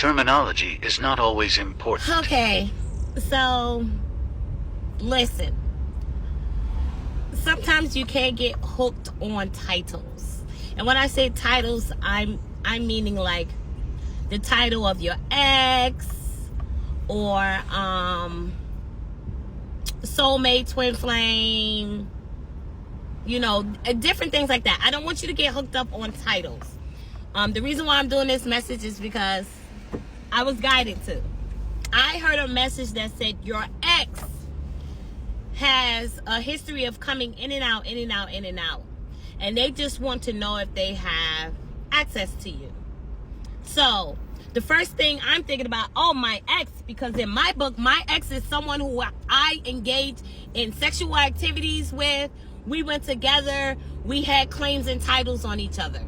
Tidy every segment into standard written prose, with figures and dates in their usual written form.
Terminology is not always important. Okay, so listen. Sometimes you can't get hooked on titles. And when I say titles, I'm meaning like the title of your ex or soulmate, twin flame, different things like that. I don't want you to get hooked up on titles. The reason why I'm doing this message is because I was guided to. I heard a message that said your ex has a history of coming in and out, in and out, in and out. And they just want to know if they have access to you. So the first thing I'm thinking about, my ex, because in my book, my ex is someone who I engaged in sexual activities with. We went together. We had claims and titles on each other.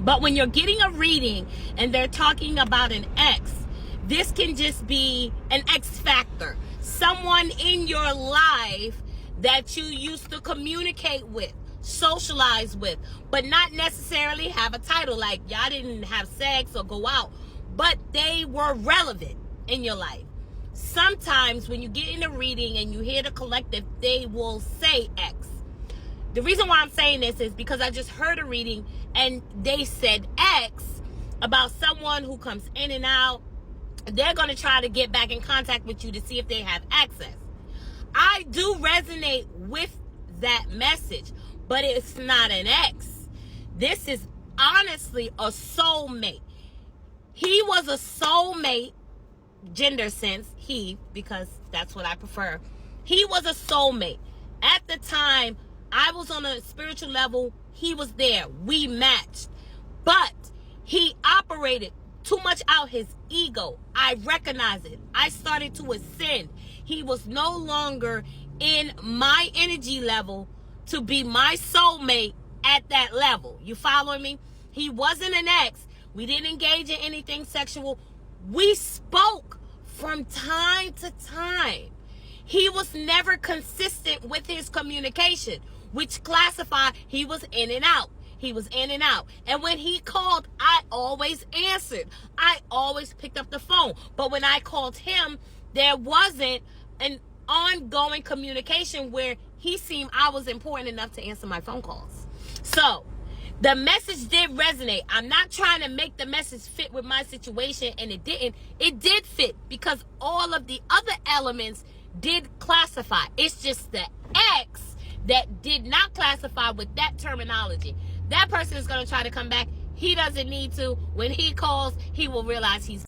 But when you're getting a reading and they're talking about an ex, this can just be an X factor. Someone in your life that you used to communicate with, socialize with, but not necessarily have a title. Like y'all didn't have sex or go out, but they were relevant in your life. Sometimes when you get in a reading and you hear the collective, they will say X. The reason why I'm saying this is because I just heard a reading and they said X about someone who comes in and out. They're going to try to get back in contact with you to see if they have access. I do resonate with that message, but it's not an ex. This is honestly a soulmate. He was a soulmate, gender sense, he, because that's what I prefer. He was a soulmate. At the time, I was on a spiritual level. He was there. We matched. But he operated too much out his ego. I recognize it. I started to ascend. He was no longer in my energy level to be my soulmate at that level. You following me? He wasn't an ex. We didn't engage in anything sexual. We spoke from time to time. He was never consistent with his communication, which classified he was in and out. He was in and out. And when he called, I always answered. I always picked up the phone. But when I called him, there wasn't an ongoing communication where he seemed I was important enough to answer my phone calls. So the message did resonate. I'm not trying to make the message fit with my situation, and it didn't. It did fit because all of the other elements did classify. It's just the X that did not classify with that terminology. That person is going to try to come back. He doesn't need to. When he calls, he will realize he's